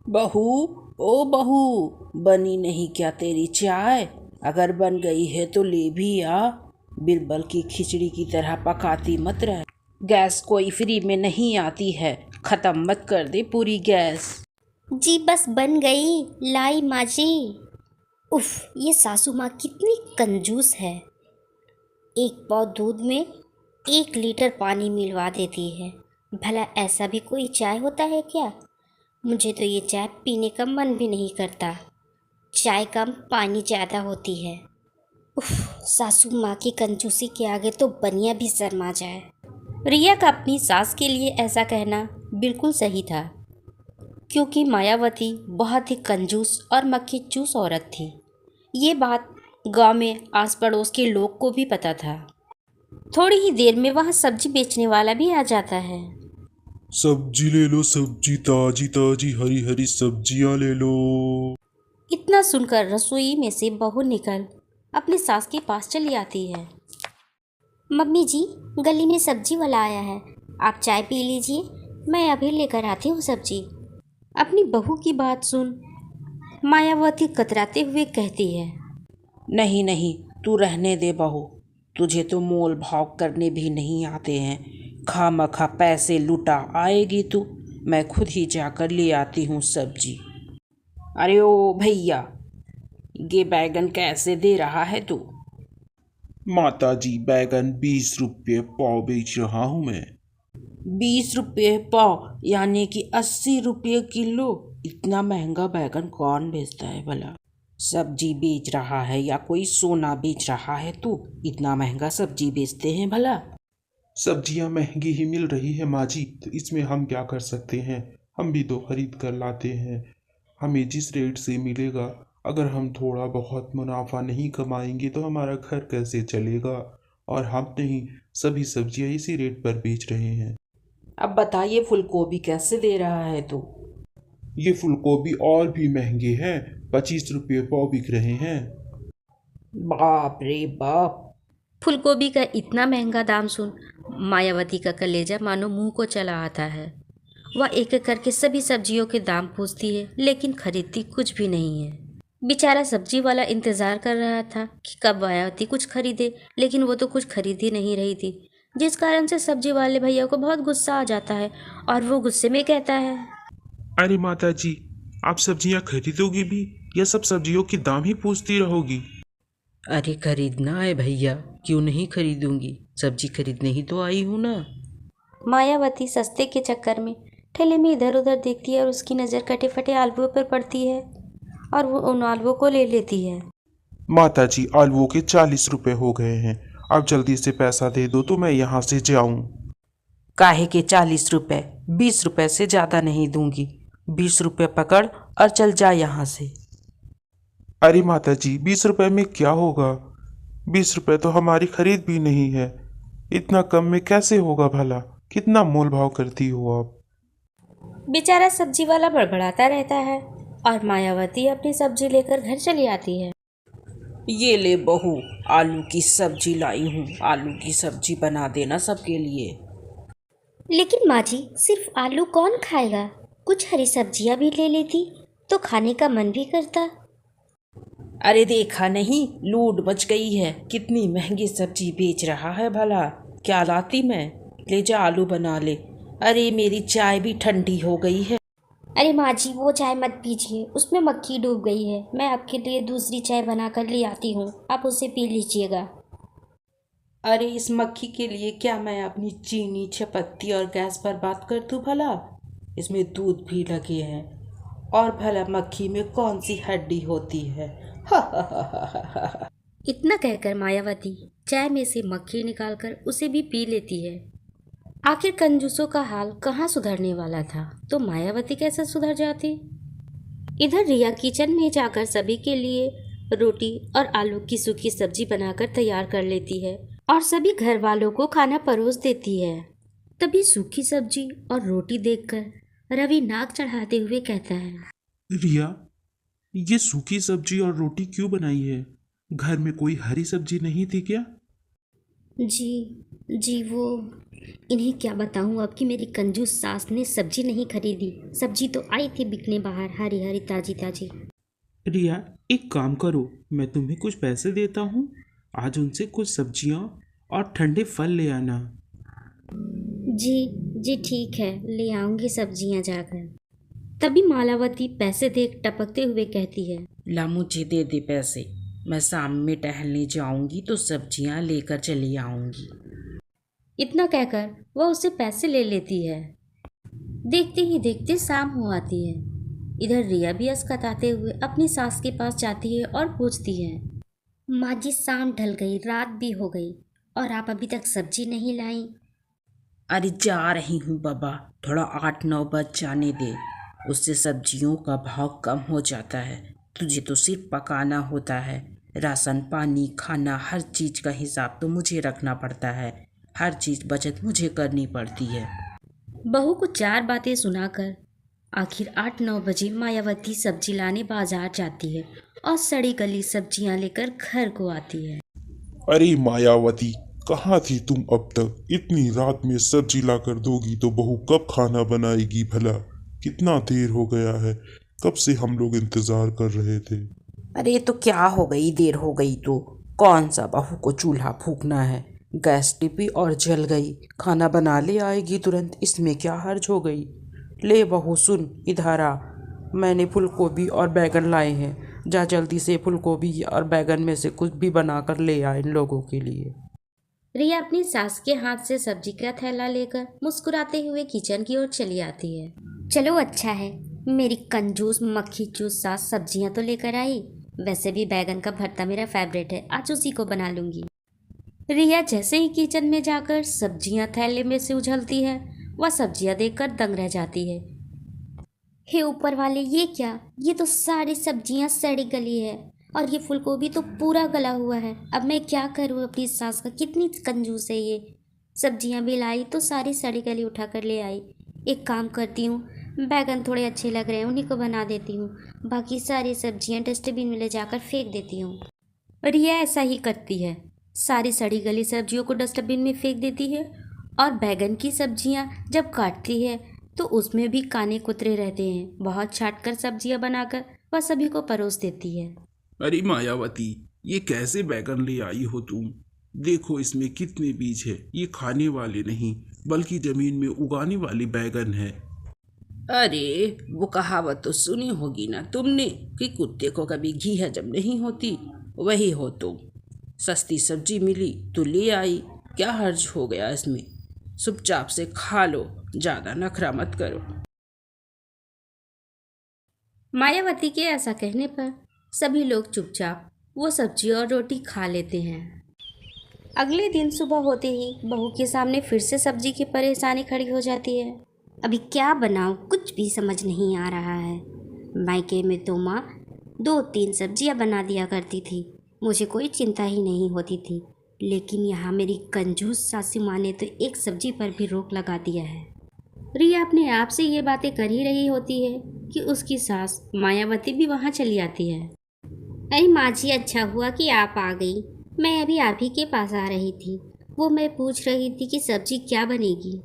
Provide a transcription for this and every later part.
बहू, ओ बहू, बनी नहीं क्या तेरी चाय? अगर बन गई है तो ले भी आ। बिरबल की खिचड़ी की तरह पकाती मत रह। गैस कोई फ्री में नहीं आती है, खत्म मत कर दे पूरी गैस। जी बस बन गई, लाई माँ जी। उफ, ये सासू माँ कितनी कंजूस है। एक पाव दूध में 1 लीटर पानी मिलवा देती है। भला ऐसा भी कोई चाय होता है क्या? मुझे तो ये चाय पीने का मन भी नहीं करता। चाय कम पानी ज़्यादा होती है। उफ, सासू माँ की कंजूसी के आगे तो बनिया भी शर्मा जाए। रिया का अपनी सास के लिए ऐसा कहना बिल्कुल सही था, क्योंकि मायावती बहुत ही कंजूस और मक्खी चूस औरत थी। ये बात गांव में आस पड़ोस के लोग को भी पता था। थोड़ी ही देर में वहाँ सब्जी बेचने वाला भी आ जाता है। सब्जी ले लो, सब्जी ताजी ताजी हरी हरी सब्जियां ले लो। इतना सुनकर रसोई में से बहू निकल अपनी सास के पास चली आती है। मम्मी जी, गली में सब्जी वाला आया है, आप चाय पी लीजिए, मैं अभी लेकर आती हूँ सब्जी। अपनी बहू की बात सुन मायावती कतराते हुए कहती है, नहीं नहीं, तू रहने दे बहू। तुझे तो मोल भाव करने भी नहीं आते हैं। खामखा पैसे लुटा आएगी तू। मैं खुद ही जाकर ले आती हूँ सब्जी। अरे ओ भैया, ये बैगन कैसे दे रहा है तू? माताजी, बैगन 20 रुपये पाव बेच रहा हूँ मैं। 20 रुपये पाव यानी कि 80 रुपये किलो? इतना महंगा बैगन कौन बेचता है भला? सब्जी बेच रहा है या कोई सोना बेच रहा है तू? इतना महंगा सब्जी बेचते हैं भला? सब्जियां महंगी ही मिल रही है माँ जी, तो इसमें हम क्या कर सकते हैं। हम भी तो खरीद कर लाते हैं। हमें जिस रेट से मिलेगा, अगर हम थोड़ा बहुत मुनाफा नहीं कमाएंगे तो हमारा घर कैसे चलेगा। और हम नहीं, सभी सब्जियां इसी रेट पर बेच रहे हैं। अब बताइए, फूल गोभी कैसे दे रहा है तू? ये फूलगोभी और भी महंगे हैं, 25 रुपये पाव बिक रहे हैं। बाप रे बाप। फूलगोभी का इतना महंगा दाम सुन मायावती का कलेजा मानो मुंह को चला आता है। वह एक एक करके सभी सब्जियों के दाम पूछती है, लेकिन खरीदती कुछ भी नहीं है। बेचारा सब्जी वाला इंतजार कर रहा था कि कब मायावती कुछ खरीदे, लेकिन वो तो कुछ खरीद ही नहीं रही थी, जिस कारण से सब्जी वाले भैया को बहुत गुस्सा आ जाता है और वो गुस्से में कहता है, अरे माता जी, आप सब्जियां खरीदोगी भी या सब सब्जियों के दाम ही पूछती रहोगी। अरे खरीदना है भैया, क्यों नहीं खरीदूंगी? सब्जी खरीदने ही तो आई हूँ ना। मायावती सस्ते के चक्कर में ठेले में इधर उधर देखती है और उसकी नज़र कटे फटे आलुओं पर पड़ती है और वो उन आलुओं को ले लेती है। माता जी, आलुओं के 40 रुपए हो गए हैं। आप जल्दी से पैसा दे दो तो मैं यहाँ से जाऊँ। काहे के 40 रुपए? 20 रुपए से ज़्यादा नहीं दूंगी। 20 रुपए पकड़ और चल जा यहाँ से। अरे माता जी, 20 रुपए में क्या होगा। 20 रुपए तो हमारी खरीद भी नहीं है। इतना कम में कैसे होगा भला। कितना मोल भाव करती हो आप। बेचारा सब्जी वाला बड़बड़ाता रहता है और मायावती अपनी सब्जी लेकर घर चली आती है। ये ले बहू, आलू की सब्जी लाई हूँ। आलू की सब्जी बना देना सबके लिए। लेकिन माँ जी, सिर्फ आलू कौन खाएगा? कुछ हरी सब्जियाँ भी ले लेती तो खाने का मन भी करता। अरे देखा नहीं, लूट मच गई है। कितनी महंगी सब्जी बेच रहा है भला। क्या लाती मैं? ले जा, आलू बना ले। अरे मेरी चाय भी ठंडी हो गई है। अरे माँ जी, वो चाय मत पीजिए, उसमें मक्खी डूब गई है। मैं आपके लिए दूसरी चाय बना कर ले आती हूँ, आप उसे पी लीजिएगा। अरे इस मक्खी के लिए क्या मैं अपनी चीनी चपत्ती और गैस बर्बाद कर दूँ भला? इसमें दूध भी लगे हैं। और भला मक्खी में कौन सी हड्डी होती है? इतना कहकर मायावती चाय में से मक्खी निकालकर उसे भी पी लेती है। आखिर कंजूसों का हाल कहाँ सुधरने वाला था, तो मायावती कैसे सुधर जाती। इधर रिया किचन में जाकर सभी के लिए रोटी और आलू की सूखी सब्जी बनाकर तैयार कर लेती है और सभी घर वालों को खाना परोस देती है। तभी सूखी सब्जी और रोटी देखकर रवि नाक चढ़ाते हुए कहता है, रिया, ये सूखी सब्जी और रोटी क्यों बनाई है। घर में कोई हरी सब्जी नहीं थी क्या। जी जी, वो इन्हें क्या बताऊं अब कि मेरी कंजूस सास ने सब्जी नहीं खरीदी। सब्जी तो आई थी बिकने बाहर, हरी हरी ताजी ताजी। रिया, एक काम करो, मैं तुम्हें कुछ पैसे देता हूँ, आज उनसे कुछ सब्जियाँ और ठंडे फल ले आना। जी जी ठीक है, ले आऊंगी सब्जियां जाकर। तभी मालावती पैसे देख टपकते हुए कहती है, ला मुझे दे दे पैसे, मैं शाम में टहलने जाऊंगी तो सब्जियां लेकर चली आऊंगी। इतना कहकर वह उससे पैसे ले लेती है। देखते ही देखते शाम हो आती है। इधर रिया भी अस्कताते हुए अपनी सास के पास जाती है और पूछती है, माँ जी शाम ढल गई, रात भी हो गई और आप अभी तक सब्जी नहीं लाई। अरे जा रही हूँ बाबा, थोड़ा 8-9 बज जाने दे, उससे सब्जियों का भाव कम हो जाता है। तुझे तो सिर्फ पकाना होता है, राशन पानी खाना हर चीज़ का हिसाब तो मुझे रखना पड़ता है, हर चीज़ बचत मुझे करनी पड़ती है। बहू को 4 बातें सुनाकर आखिर 8-9 बजे मायावती सब्जी लाने बाजार जाती है और सड़ी गली सब्जियां लेकर घर को आती है। अरे मायावती, कहाँ थी तुम अब तक? इतनी रात में सब्जी लाकर दोगी तो बहू कब खाना बनाएगी भला? कितना देर हो गया है, कब से हम लोग इंतजार कर रहे थे। अरे तो क्या हो गई, देर हो गई तो कौन सा बहू को चूल्हा फूकना है, गैस टिपी और जल गई, खाना बना ले आएगी तुरंत, इसमें क्या हर्ज हो गई। ले बहू सुन, इधर आ, मैंने फूलगोभी और बैगन लाए हैं, जा जल्दी से फूलगोभी और बैगन में से कुछ भी बनाकर ले आ इन लोगों के लिए। रिया अपनी सास के हाथ से सब्जी का थैला लेकर मुस्कुराते हुए किचन की ओर चली आती है। चलो अच्छा है, मेरी कंजूस मक्खी चूस सास सब्जियां तो लेकर आई। वैसे भी बैगन का भरता मेरा फेवरेट है, आज उसी को बना लूंगी। रिया जैसे ही किचन में जाकर सब्जियां थैले में से उछलती है, वह सब्जियां देखकर दंग रह जाती है। हे ऊपर वाले, ये क्या? ये तो सारी सब्जियां सड़ी गली है और ये फूलगोभी तो पूरा गला हुआ है। अब मैं क्या करूँ? अपनी सास का कितनी कंजूस है ये। सब्जियां भी लाई तो सारी सड़ी गली उठा कर ले आई। एक काम करती हूँ, बैगन थोड़े अच्छे लग रहे हैं उन्हीं को बना देती हूँ, बाकी सारी सब्जियां डस्टबिन में ले जाकर फेंक देती हूँ। रिया ऐसा ही करती है, सारी सड़ी गली सब्जियों को डस्टबिन में फेंक देती है और बैगन की सब्जियां जब काटती है तो उसमें भी काने कुतरे रहते हैं। बहुत छाट कर सब्जियां बनाकर वह सभी को परोस देती है। अरे मायावती, ये कैसे बैगन ले आई हो तुम? देखो इसमें कितने बीज है, ये खाने वाले नहीं बल्कि जमीन में उगाने वाली बैगन है। अरे वो कहावत तो सुनी होगी ना तुमने कि कुत्ते को कभी घी हजम नहीं होती, वही हो तुम। सस्ती सब्जी मिली तो ले आई, क्या हर्ज हो गया इसमें, चुपचाप से खा लो, ज़्यादा नखरा मत करो। मायावती के ऐसा कहने पर सभी लोग चुपचाप वो सब्जी और रोटी खा लेते हैं। अगले दिन सुबह होते ही बहू के सामने फिर से सब्जी की परेशानी खड़ी हो जाती है। अभी क्या बनाऊं, कुछ भी समझ नहीं आ रहा है। मायके में तो माँ 2-3 सब्जियां बना दिया करती थी, मुझे कोई चिंता ही नहीं होती थी, लेकिन यहाँ मेरी कंजूस सासू माँ ने तो एक सब्जी पर भी रोक लगा दिया है। रिया अपने आप से ये बातें कर ही रही होती है कि उसकी सास मायावती भी वहाँ चली आती है। अरे माँ जी, अच्छा हुआ कि आप आ गई, मैं अभी आप ही के पास आ रही थी। वो मैं पूछ रही थी कि सब्जी क्या बनेगी।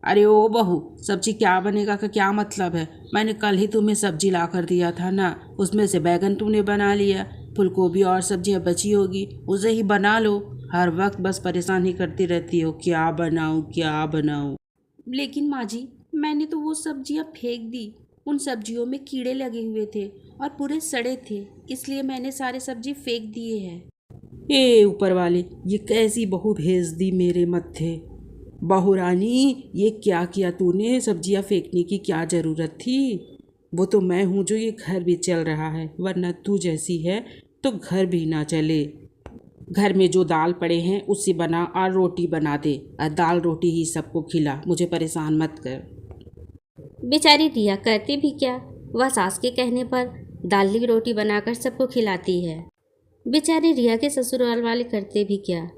अरे ओ बहू, सब्जी क्या बनेगा का क्या मतलब है? मैंने कल ही तुम्हें सब्जी ला कर दिया था ना, उसमें से बैगन तुमने बना लिया, फूलगोभी और सब्जियां बची होगी उसे ही बना लो। हर वक्त बस परेशान ही करती रहती हो, क्या बनाऊं क्या बनाऊं। लेकिन माँ जी, मैंने तो वो सब्जियां फेंक दी, उन सब्जियों में कीड़े लगे हुए थे और पूरे सड़े थे, इसलिए मैंने सारे सब्जी फेंक दिए हैं। ए ऊपर वाले, ये कैसी बहू भेज दी मेरे मत्थे। बहू रानी, ये क्या किया तूने? सब्जियां फेंकने की क्या ज़रूरत थी? वो तो मैं हूँ जो ये घर भी चल रहा है, वरना तू जैसी है तो घर भी ना चले। घर में जो दाल पड़े हैं उससे बना और रोटी बना दे, और दाल रोटी ही सबको खिला, मुझे परेशान मत कर। बेचारी रिया करती भी क्या, वह सास के कहने पर दाल रोटी बनाकर सबको खिलाती है। बेचारी रिया के ससुराल वाले करते भी क्या,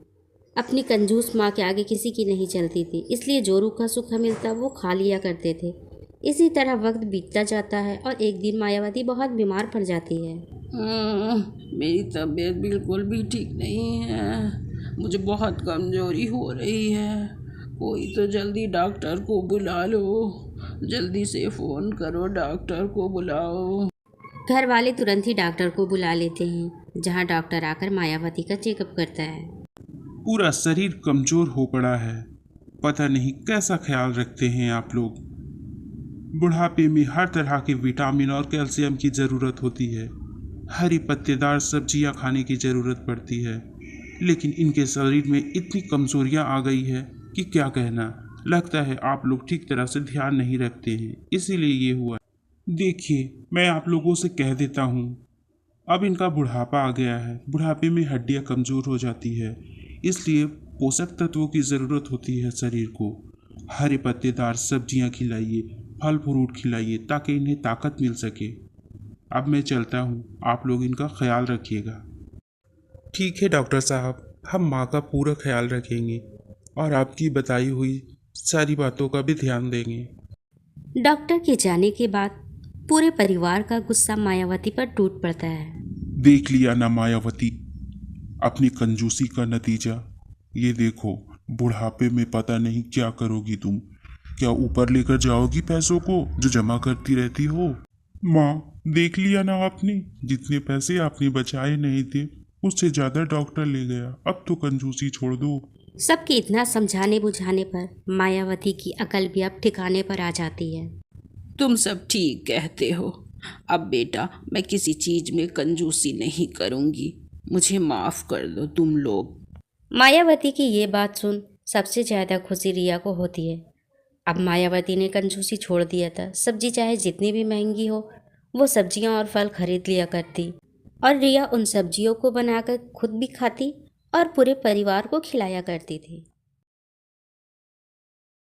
अपनी कंजूस माँ के आगे किसी की नहीं चलती थी, इसलिए जो रूखा सूखा मिलता वो खा लिया करते थे। इसी तरह वक्त बीतता जाता है और एक दिन मायावती बहुत बीमार पड़ जाती है। मेरी तबीयत बिल्कुल भी ठीक नहीं है, मुझे बहुत कमजोरी हो रही है, कोई तो जल्दी डॉक्टर को बुला लो, जल्दी से फ़ोन करो, डॉक्टर को बुलाओ। घर वाले तुरंत ही डॉक्टर को बुला लेते हैं, जहां डॉक्टर आकर मायावती का चेकअप करता है। पूरा शरीर कमजोर हो पड़ा है, पता नहीं कैसा ख्याल रखते हैं आप लोग। बुढ़ापे में हर तरह के विटामिन और कैल्शियम की ज़रूरत होती है, हरी पत्तेदार सब्जियां खाने की ज़रूरत पड़ती है, लेकिन इनके शरीर में इतनी कमजोरियां आ गई है कि क्या कहना। लगता है आप लोग ठीक तरह से ध्यान नहीं रखते हैं, इसीलिए ये हुआ। देखिए, मैं आप लोगों से कह देता हूँ, अब इनका बुढ़ापा आ गया है, बुढ़ापे में हड्डियाँ कमज़ोर हो जाती है, इसलिए पोषक तत्वों की ज़रूरत होती है शरीर को। हरे पत्तेदार सब्जियां खिलाइए, फल फ्रूट खिलाइए, ताकि इन्हें ताकत मिल सके। अब मैं चलता हूँ, आप लोग इनका ख्याल रखिएगा। ठीक है डॉक्टर साहब, हम माँ का पूरा ख्याल रखेंगे और आपकी बताई हुई सारी बातों का भी ध्यान देंगे। डॉक्टर के जाने के बाद पूरे परिवार का गुस्सा मायावती पर टूट पड़ता है। देख लिया ना मायावती, अपनी कंजूसी का नतीजा। ये देखो, बुढ़ापे में पता नहीं क्या करोगी तुम। क्या ऊपर लेकर जाओगी पैसों को जो जमा करती रहती हो? माँ, देख लिया ना आपने, जितने पैसे आपने बचाए नहीं थे उससे ज्यादा डॉक्टर ले गया। अब तो कंजूसी छोड़ दो। सबके इतना समझाने बुझाने पर मायावती की अकल भी अब ठिकाने पर आ जाती है। तुम सब ठीक कहते हो। अब बेटा, मैं किसी चीज़ में कंजूसी नहीं करूँगी, मुझे माफ़ कर दो तुम लोग। मायावती की ये बात सुन सबसे ज़्यादा खुशी रिया को होती है। अब मायावती ने कंजूसी छोड़ दिया था। सब्जी चाहे जितनी भी महंगी हो, वो सब्जियां और फल खरीद लिया करती और रिया उन सब्जियों को बनाकर खुद भी खाती और पूरे परिवार को खिलाया करती थी।